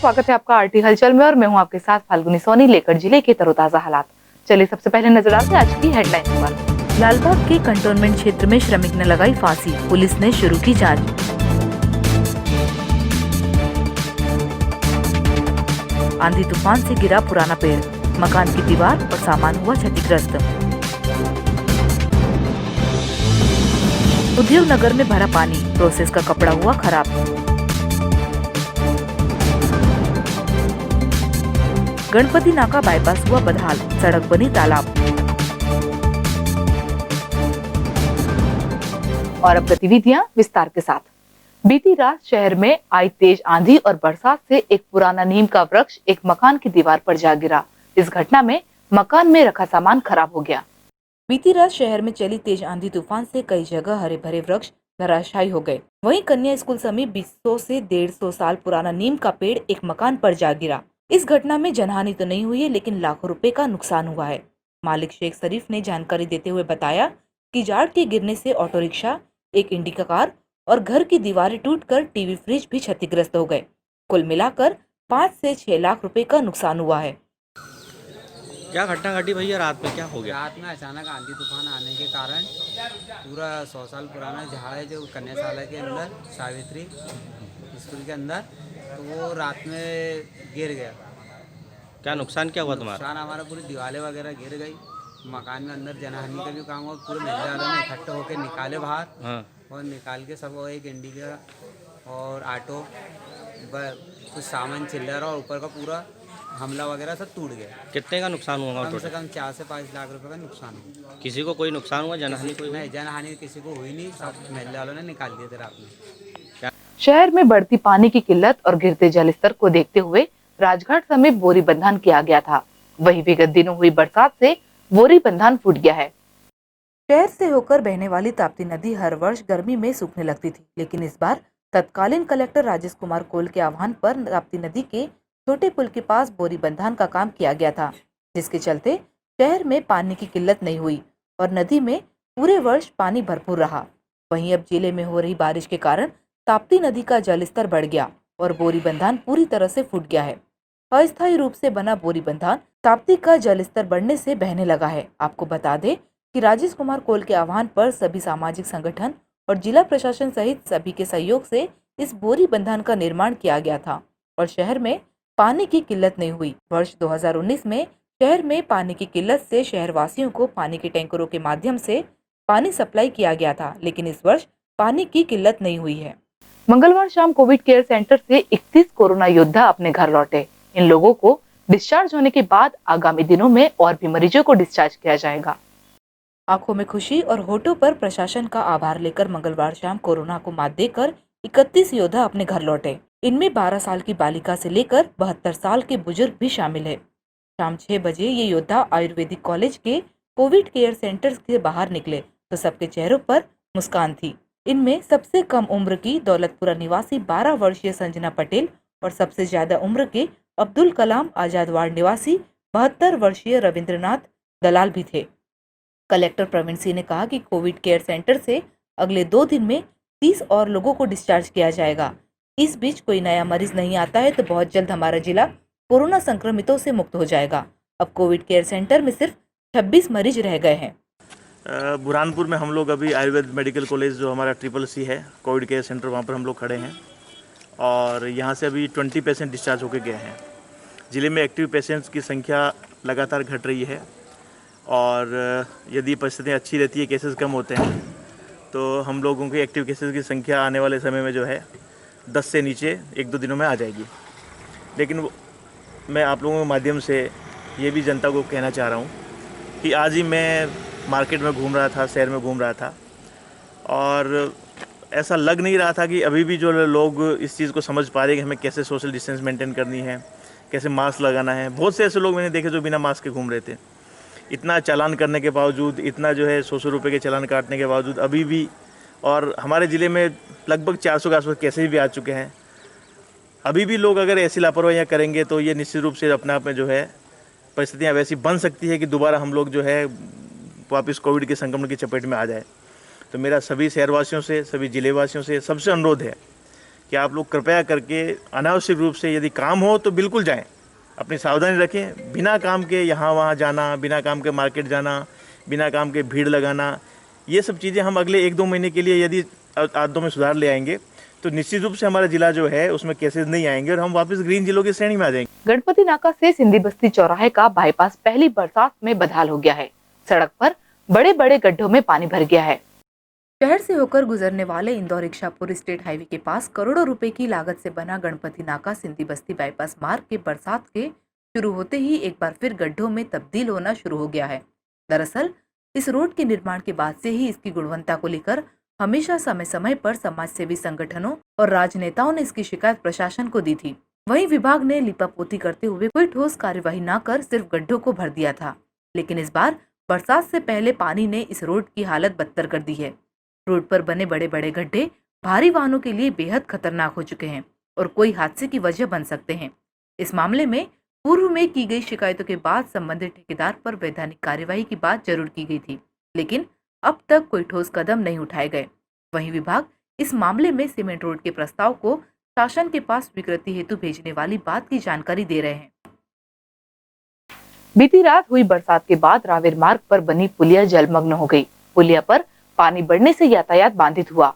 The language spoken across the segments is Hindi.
स्वागत है आपका आरटी हलचल में और मैं हूं आपके साथ फाल्गुनी सोनी लेकर जिले के तरोताजा हालात। चलिए सबसे पहले नजर डालते हैं आज की हेडलाइन पर। लालबाग के कंटोनमेंट क्षेत्र में श्रमिक ने लगाई फांसी, पुलिस ने शुरू की जांच। आंधी तूफान से गिरा पुराना पेड़, मकान की दीवार और सामान हुआ क्षतिग्रस्त। उद्योग नगर में भरा पानी, प्रोसेस का कपड़ा हुआ खराब। गणपति नाका बाईपास हुआ बदहाल, सड़क बनी तालाब। और अब गतिविधियां विस्तार के साथ। बीती रात शहर में आई तेज आंधी और बरसात से एक पुराना नीम का वृक्ष एक मकान की दीवार पर जा गिरा। इस घटना में मकान में रखा सामान खराब हो गया। बीती रात शहर में चली तेज आंधी तूफान से कई जगह हरे भरे वृक्ष धराशायी हो गए। वहीं कन्या स्कूल समीप 100 से 150 साल पुराना नीम का पेड़ एक मकान पर जा गिरा। इस घटना में जनहानि तो नहीं हुई है, लेकिन लाखों रुपए का नुकसान हुआ है। मालिक शेख शरीफ ने जानकारी देते हुए बताया कि झाड़ के गिरने से ऑटो रिक्शा, एक इंडिका कार और घर की दीवारें टूटकर टीवी फ्रिज भी क्षतिग्रस्त हो गए। कुल मिलाकर 5 से 6 लाख रुपए का नुकसान हुआ है। क्या घटना घटी भैया? रात में क्या हो गया? रात में अचानक आंधी तूफान आने के कारण पूरा 100 साल पुराना झाड़ है जो कन्याशाला के अंदर, सावित्री स्कूल के अंदर, तो वो रात में गिर गया। क्या नुकसान क्या हुआ तुम्हारा? नुकसान हमारा पूरी दीवारें वगैरह गिर गई। मकान में अंदर जनहानि का भी काम हुआ। पूरे महल्ले वालों ने इकट्ठे होकर निकाले बाहर। हाँ। और निकाल के सब एक इंडिका और ऑटो कुछ सामान चिल्लर और ऊपर का पूरा हमला वगैरह सब टूट गया। कितने का नुकसान हुआ? कम से कम 4 से 5 लाख रुपए का नुकसान हुआ। किसी को कोई नुकसान हुआ? जनहानि कोई नहीं, जनहानि किसी को हुई नहीं। सब महल्ले वालों ने निकाल दिए थे रात में। शहर में बढ़ती पानी की किल्लत और गिरते जलस्तर को देखते हुए राजघाट समेत बोरी बंधान किया गया था। वहीं विगत दिनों हुई बरसात से बोरी बंधान फूट गया है। शहर से होकर बहने वाली ताप्ती नदी हर वर्ष गर्मी में सूखने लगती थी, लेकिन इस बार तत्कालीन कलेक्टर राजेश कुमार कोल के आह्वान पर ताप्ती नदी के छोटे पुल के पास बोरी बंधान का काम किया गया था, जिसके चलते शहर में पानी की किल्लत नहीं हुई और नदी में पूरे वर्ष पानी भरपूर रहा। वहीं अब जिले में हो रही बारिश के कारण ताप्ती नदी का जलस्तर बढ़ गया और बोरी बंधान पूरी तरह से फूट गया है। अस्थायी रूप से बना बोरी बंधान ताप्ती का जलस्तर बढ़ने से बहने लगा है। आपको बता दें कि राजेश कुमार कोल के आह्वान पर सभी सामाजिक संगठन और जिला प्रशासन सहित सभी के सहयोग से इस बोरी बंधान का निर्माण किया गया था और शहर में पानी की किल्लत नहीं हुई। वर्ष 2019 में शहर में पानी की किल्लत से शहरवासियों को पानी के टैंकरों के माध्यम से पानी सप्लाई किया गया था, लेकिन इस वर्ष पानी की किल्लत नहीं हुई है। मंगलवार शाम कोविड केयर सेंटर से 31 कोरोना योद्धा अपने घर लौटे। इन लोगों को डिस्चार्ज होने के बाद आगामी दिनों में और भी मरीजों को डिस्चार्ज किया जाएगा। आंखों में खुशी और होठों पर प्रशासन का आभार लेकर मंगलवार शाम कोरोना को मात देकर 31 योद्धा अपने घर लौटे। इनमें 12 साल की बालिका से लेकर 72 साल के बुजुर्ग भी शामिल है। शाम 6 बजे ये योद्धा आयुर्वेदिक कॉलेज के कोविड केयर सेंटर से बाहर निकले तो सबके चेहरों पर मुस्कान थी। इनमें सबसे कम उम्र की दौलतपुरा निवासी 12 वर्षीय संजना पटेल और सबसे ज्यादा उम्र के अब्दुल कलाम आजाद वार्ड निवासी 72 वर्षीय रविंद्रनाथ दलाल भी थे। कलेक्टर प्रवीण सिंह ने कहा कि कोविड केयर सेंटर से अगले 2 दिन में 30 और लोगों को डिस्चार्ज किया जाएगा। इस बीच कोई नया मरीज नहीं आता है तो बहुत जल्द हमारा जिला कोरोना संक्रमितों से मुक्त हो जाएगा। अब कोविड केयर सेंटर में सिर्फ 26 मरीज रह गए हैं। बुरहानपुर में हम लोग अभी आयुर्वेद मेडिकल कॉलेज जो हमारा CCC है, कोविड केयर सेंटर, वहाँ पर हम लोग खड़े हैं और यहाँ से अभी 20 पेशेंट डिस्चार्ज होकर गए हैं। ज़िले में एक्टिव पेशेंट्स की संख्या लगातार घट रही है और यदि परिस्थितियाँ अच्छी रहती है, केसेस कम होते हैं, तो हम लोगों के एक्टिव केसेस की संख्या आने वाले समय में जो है 10 से नीचे 1-2 दिनों में आ जाएगी। लेकिन मैं आप लोगों के माध्यम से ये भी जनता को कहना चाह रहा हूँ कि आज ही मैं मार्केट में घूम रहा था, शहर में घूम रहा था और ऐसा लग नहीं रहा था कि अभी भी जो लोग इस चीज़ को समझ पा रहे हैं कि हमें कैसे सोशल डिस्टेंस मेंटेन करनी है, कैसे मास्क लगाना है। बहुत से ऐसे लोग मैंने देखे जो बिना मास्क के घूम रहे थे। इतना चालान करने के बावजूद, इतना जो है 100 रुपये के चालान काटने के बावजूद अभी भी, और हमारे ज़िले में लगभग 400 के आसपास केसेस भी आ चुके हैं, अभी भी लोग अगर ऐसी लापरवाहियाँ करेंगे तो ये निश्चित रूप से अपने आप में जो है परिस्थितियाँ वैसी बन सकती है कि दोबारा हम लोग जो है वापस कोविड के संक्रमण की चपेट में आ जाए। तो मेरा सभी शहरवासियों से, सभी ज़िलेवासियों से सबसे अनुरोध है कि आप लोग कृपया करके अनावश्यक रूप से यदि काम हो तो बिल्कुल जाएं, अपनी सावधानी रखें। बिना काम के यहाँ वहाँ जाना, बिना काम के मार्केट जाना, बिना काम के भीड़ लगाना, ये सब चीज़ें हम अगले 1-2 महीने के लिए यदि आदतों में सुधार ले आएंगे तो निश्चित रूप से हमारा जिला जो है उसमें केसेस नहीं आएंगे और हम वापस ग्रीन जिलों की श्रेणी में आ जाएंगे। गणपति नाका से सिंधी बस्ती चौराहे का बाईपास पहली बरसात में बदहाल हो गया है। सड़क पर बड़े बड़े गड्ढों में पानी भर गया है। शहर से होकर गुजरने वाले इंदौर इच्छापुर स्टेट हाईवे के पास करोड़ों रुपए की लागत से बना गणपति नाका सिंधी बस्ती बाईपास मार्ग के बरसात के शुरू होते ही एक बार फिर गड्ढों में तब्दील होना शुरू हो गया है। दरअसल इस रोड के निर्माण के बाद से ही इसकी गुणवत्ता को लेकर हमेशा समय समय पर समाजसेवी संगठनों और राजनेताओं ने इसकी शिकायत प्रशासन को दी थी। वहीं विभाग ने लिपापोती करते हुए कोई ठोस कार्यवाही न कर सिर्फ गड्ढों को भर दिया था, लेकिन इस बार बरसात से पहले पानी ने इस रोड की हालत बदतर कर दी है। रोड पर बने बड़े बड़े गड्ढे भारी वाहनों के लिए बेहद खतरनाक हो चुके हैं और कोई हादसे की वजह बन सकते हैं। इस मामले में पूर्व में की गई शिकायतों के बाद संबंधित ठेकेदार पर वैधानिक कार्यवाही की बात जरूर की गई थी, लेकिन अब तक कोई ठोस कदम नहीं उठाए गए। वहीं विभाग इस मामले में सीमेंट रोड के प्रस्ताव को शासन के पास स्वीकृति हेतु भेजने वाली बात की जानकारी दे रहे हैं। बीती रात हुई बरसात के बाद रावेर मार्ग पर बनी पुलिया जलमग्न हो गई। पुलिया पर पानी बढ़ने से यातायात बाधित हुआ।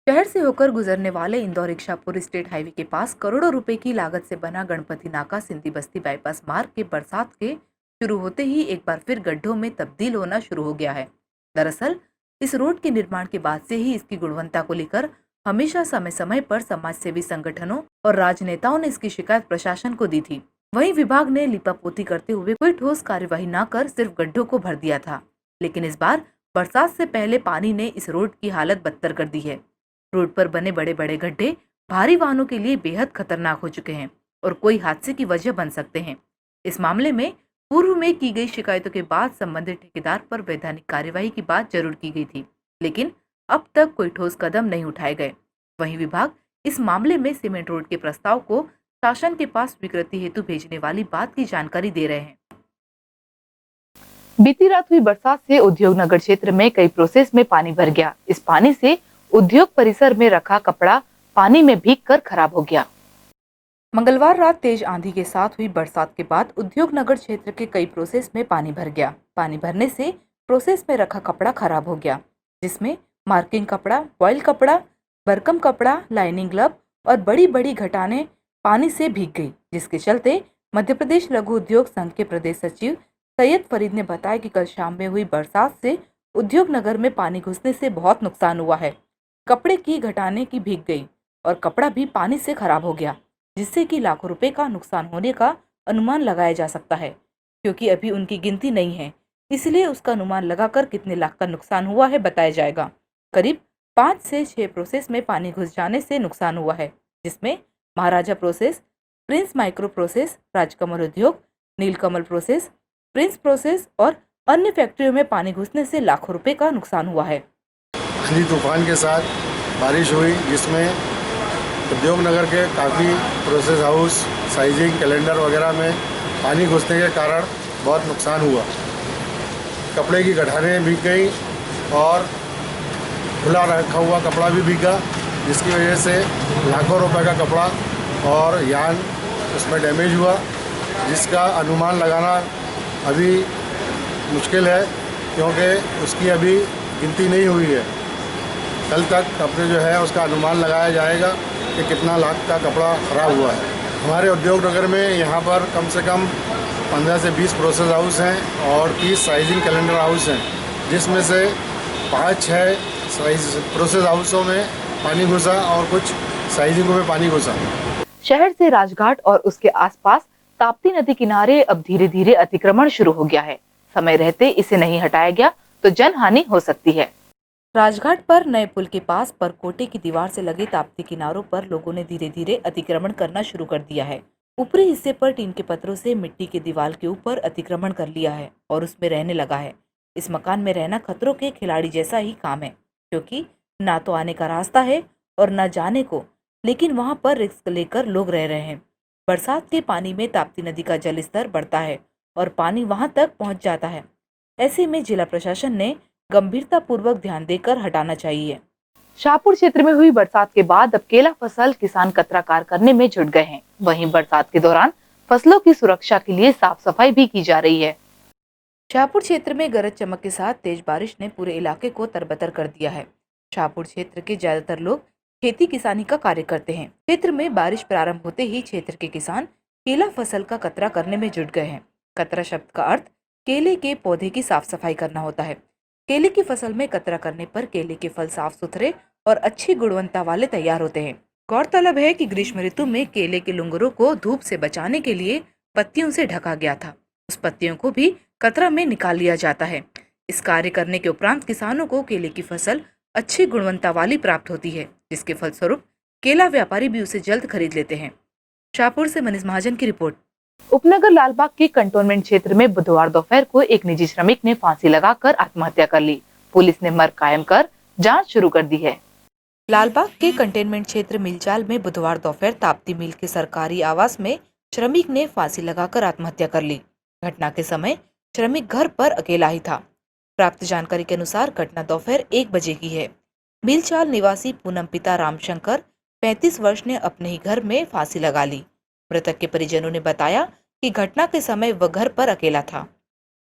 शहर से होकर गुजरने वाले इंदौर इच्छापुर स्टेट हाईवे के पास करोड़ों रुपए की लागत से बना गणपति नाका सिंधी बस्ती बाईपास मार्ग के बरसात के शुरू होते ही एक बार फिर गड्ढों में तब्दील होना शुरू हो गया है। दरअसल इस रोड के निर्माण के बाद से ही इसकी गुणवत्ता को लेकर हमेशा समय समय पर समाजसेवी संगठनों और राजनेताओं ने इसकी शिकायत प्रशासन को दी थी। वहीं विभाग ने लिपापोती करते हुए कोई ठोस कार्यवाही न कर सिर्फ गड्ढों को भर दिया था, लेकिन इस बार बरसात से पहले पानी ने इस रोड की हालत बदतर कर दी है। रोड पर बने बड़े बड़े गड्ढे भारी वाहनों के लिए बेहद खतरनाक हो चुके हैं और कोई हादसे की वजह बन सकते हैं। इस मामले में पूर्व में की गई शिकायतों के बाद संबंधित ठेकेदार पर वैधानिक कार्यवाही की बात जरूर की गई थी, लेकिन अब तक कोई ठोस कदम नहीं उठाए गए। वहीं विभाग इस मामले में सीमेंट रोड के प्रस्ताव को शासन के पास स्वीकृति हेतु भेजने वाली बात की जानकारी दे रहे हैं। बीती रात हुई बरसात से उद्योग नगर क्षेत्र में कई प्रोसेस में पानी भर गया। इस पानी से उद्योग परिसर में रखा कपड़ा पानी में भीगकर खराब हो गया। मंगलवार रात तेज आंधी के साथ हुई बरसात के बाद उद्योग नगर क्षेत्र के कई प्रोसेस में पानी भर गया। पानी भरने से प्रोसेस में रखा कपड़ा खराब हो गया, जिसमें मार्किंग कपड़ा, बॉयल कपड़ा, बरकम कपड़ा, लाइनिंग ग्लव और बड़ी बड़ी घटाने पानी से भीग गई, जिसके चलते मध्य प्रदेश लघु उद्योग संघ के प्रदेश सचिव सैयद फरीद ने बताया कि कल शाम में हुई बरसात से उद्योग नगर में पानी घुसने से बहुत नुकसान हुआ है। कपड़े की घटाने की भीग गई और कपड़ा भी पानी से खराब हो गया, जिससे कि लाखों रुपए का नुकसान होने का अनुमान लगाया जा सकता है। क्योंकि अभी उनकी गिनती नहीं है, इसलिए उसका अनुमान लगाकर कितने लाख का नुकसान हुआ है बताया जाएगा। करीब 5 से 6 प्रोसेस में पानी घुस जाने से नुकसान हुआ है, जिसमें Maharaja process, prince micro process, Rajkamal Udyog, Neelkamal process, Prince process और अन्य फैक्ट्रियों में पानी घुसने से लाखों रुपए का नुकसान हुआ है। आंधी तूफान के साथ बारिश हुई, जिसमें उद्योग नगर के काफ़ी प्रोसेस हाउस, साइजिंग, कैलेंडर वगैरह में पानी घुसने के कारण बहुत नुकसान हुआ। कपड़े की गठानें भीग गई और खुला रखा हुआ कपड़ा भी भीगा, जिसकी वजह से लाखों रुपए का कपड़ा और यान उसमें डैमेज हुआ, जिसका अनुमान लगाना अभी मुश्किल है, क्योंकि उसकी अभी गिनती नहीं हुई है। कल तक अपने जो है उसका अनुमान लगाया जाएगा कि कितना लाख का कपड़ा ख़राब हुआ है। हमारे उद्योग नगर में यहाँ पर कम से कम 15 से 20 प्रोसेस हाउस हैं और 30 साइजिंग कैलेंडर हाउस हैं, जिसमें से 5-6 प्रोसेस हाउसों में पानी घुसा और कुछ साइजिंगों में पानी घुसा। शहर से राजघाट और उसके आसपास ताप्ती नदी किनारे अब धीरे धीरे अतिक्रमण शुरू हो गया है। समय रहते इसे नहीं हटाया गया तो जनहानि हो सकती है। राजघाट पर नए पुल के पास परकोटे की दीवार से लगे ताप्ती किनारों पर लोगों ने धीरे धीरे अतिक्रमण करना शुरू कर दिया है। ऊपरी हिस्से पर टीन के पत्थरों से मिट्टी के दीवार के ऊपर अतिक्रमण कर लिया है और उसमें रहने लगा है। इस मकान में रहना खतरों के खिलाड़ी जैसा ही काम है, क्योंकि ना तो आने का रास्ता है और न जाने को, लेकिन वहां पर रिस्क लेकर लोग रह रहे हैं। बरसात के पानी में ताप्ती नदी का जल स्तर बढ़ता है और पानी वहां तक पहुंच जाता है। ऐसे में जिला प्रशासन ने गंभीरता पूर्वक ध्यान देकर हटाना चाहिए। शाहपुर क्षेत्र में हुई बरसात के बाद अब केला फसल किसान कतराकार करने में जुट गए हैं। वहीं बरसात के दौरान फसलों की सुरक्षा के लिए साफ सफाई भी की जा रही है। शाहपुर क्षेत्र में गरज चमक के साथ तेज बारिश ने पूरे इलाके को तरबतर कर दिया है। शाहपुर क्षेत्र के ज्यादातर लोग खेती किसानी का कार्य करते हैं। क्षेत्र में बारिश प्रारंभ होते ही क्षेत्र के किसान केला फसल का कतरा करने में जुट गए हैं। कतरा शब्द का अर्थ केले के पौधे की साफ सफाई करना होता है। केले की फसल में कतरा करने पर केले के फल साफ सुथरे और अच्छी गुणवत्ता वाले तैयार होते हैं। गौरतलब है कि ग्रीष्म ऋतु में केले के लुंगरों को धूप से बचाने के लिए पत्तियों से ढका गया था। उस पत्तियों को भी कतरा में निकाल लिया जाता है। इस कार्य करने के उपरांत किसानों को केले की फसल अच्छी गुणवत्ता वाली प्राप्त होती है, जिसके फलस्वरूप केला व्यापारी भी उसे जल्द खरीद लेते हैं। शाहपुर से मनीष महाजन की रिपोर्ट। उपनगर लालबाग के कंटोनमेंट क्षेत्र में बुधवार दोपहर को एक निजी श्रमिक ने फांसी लगाकर आत्महत्या कर ली। पुलिस ने मर्ग कायम कर जांच शुरू कर दी है। लालबाग के कंटेनमेंट क्षेत्र मिलचाल में बुधवार दोपहर ताप्ती मिल के सरकारी आवास में श्रमिक ने फांसी लगाकर आत्महत्या कर ली। घटना के समय श्रमिक घर पर अकेला ही था। प्राप्त जानकारी के अनुसार घटना दोपहर 1 बजे की है। मिलचाल निवासी पूनम पिता रामशंकर 35 वर्ष ने अपने ही घर में फांसी लगा ली। मृतक के परिजनों ने बताया कि घटना के समय वह घर पर अकेला था।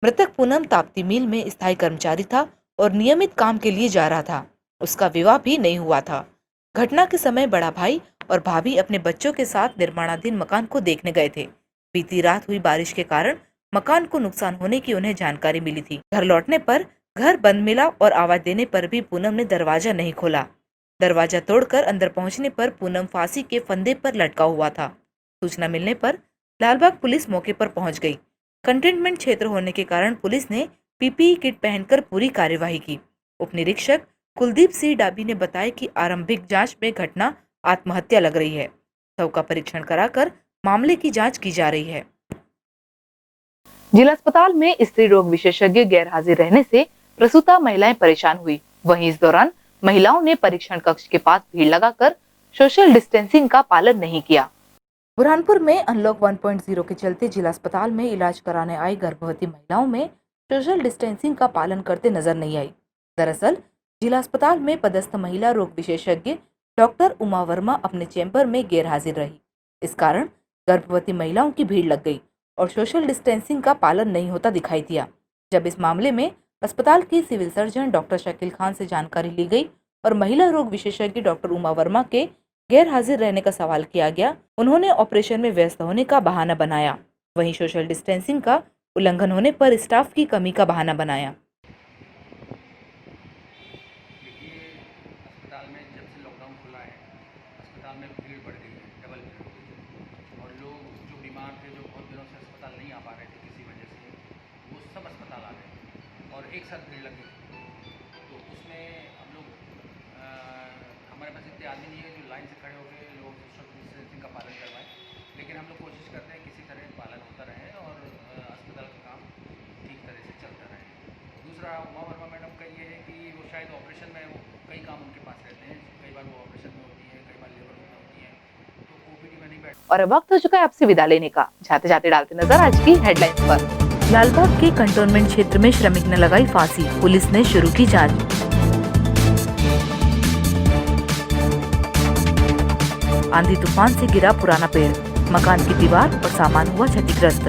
मृतक पूनम ताप्ती मिल में स्थायी कर्मचारी था और नियमित काम के लिए जा रहा था। उसका विवाह भी नहीं हुआ था। घटना के समय बड़ा भाई और भाभी अपने बच्चों के साथ निर्माणाधीन मकान को देखने गए थे। बीती रात हुई बारिश के कारण मकान को नुकसान होने की उन्हें जानकारी मिली थी। घर लौटने पर घर बंद मिला और आवाज देने पर भी पूनम ने दरवाजा नहीं खोला। दरवाजा तोड़कर अंदर पहुंचने पर पूनम फांसी के फंदे पर लटका हुआ था। सूचना मिलने पर लालबाग पुलिस मौके पर पहुंच गई। कंटेनमेंट क्षेत्र होने के कारण पुलिस ने पीपीई किट पहनकर पूरी कार्यवाही की। उप निरीक्षक कुलदीप सिंह डाबी ने बताया कि आरंभिक जांच में घटना आत्महत्या लग रही है। शव का परीक्षण कराकर मामले की जांच की जा रही है। जिला अस्पताल में स्त्री रोग विशेषज्ञ गैरहाजिर रहने से प्रसूता महिलाएं परेशान हुई। वहीं इस दौरान महिलाओं ने परीक्षण कक्ष के पास भीड़ लगाकर सोशल डिस्टेंसिंग का पालन नहीं किया। बुरहानपुर में अनलॉक 1.0 के चलते जिला अस्पताल में इलाज कराने आई गर्भवती महिलाओं में सोशल डिस्टेंसिंग का पालन करते नजर नहीं आई। दरअसल जिला अस्पताल में पदस्थ महिला रोग विशेषज्ञ डॉक्टर उमा वर्मा अपने चैम्बर में गैरहाजिर रही। इस कारण गर्भवती महिलाओं की भीड़ लग गई और सोशल डिस्टेंसिंग का पालन नहीं होता दिखाई दिया। जब इस मामले में अस्पताल की civil surgeon doctor Shakeel Khan से जानकारी ली गई और महिला रोग विशेषज्ञ डॉक्टर उमा वर्मा के गैर हाजिर रहने का सवाल किया गया, उन्होंने ऑपरेशन में व्यस्त होने का बहाना बनाया। वहीं सोशल डिस्टेंसिंग का उल्लंघन होने पर स्टाफ की कमी का बहाना बनाया। अस्पताल में जब से लॉकडाउन खुला है, अस्पताल में भीड़ बढ़ गई है, डबल भीड़, और लोग जो बीमार थे, जो बहुत दिनों से अस्पताल नहीं आ पा रहे थे किसी वजह से, वो सब अस्पताल आ गए और एक साथ भीड़ लग गई। तो उसमें हम लोग हमारे पास इतने आदमी नहीं है जो लाइन से खड़े होकर लोग सोशल डिस्टेंसिंग का पालन करवाएं, लेकिन हम लोग कोशिश करते हैं किसी तरह पालन होता रहे और अस्पताल का काम ठीक तरह से चलता रहे। दूसरा, उमा वर्मा मैडम का ये है कि वो शायद ऑपरेशन में कई काम उनके पास रहते हैं, कई बार वो ऑपरेशन में होती है, कई बार लेबर में होती है, तो ओपीडी में नहीं बैठ। और अब वक्त हो चुका है आपसे विदा लेने का। जाते जाते डालते नजर आज की हेडलाइंस पर। लालबाग के कंटोनमेंट क्षेत्र में श्रमिक ने लगाई फांसी, पुलिस ने शुरू की जांच। आंधी तूफान से गिरा पुराना पेड़, मकान की दीवार और सामान हुआ क्षतिग्रस्त।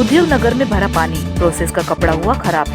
उद्योग नगर में भरा पानी, प्रोसेस का कपड़ा हुआ खराब।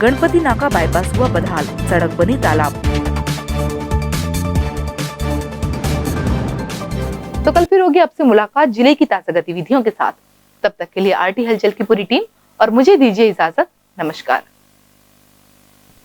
गणपति नाका बाईपास हुआ बदहाल, सड़क बनी तालाब। तो कल फिर होगी आपसे मुलाकात जिले की ताजा गतिविधियों के साथ। तब तक के लिए आरटी हलचल की पूरी टीम और मुझे दीजिए इजाजत। नमस्कार।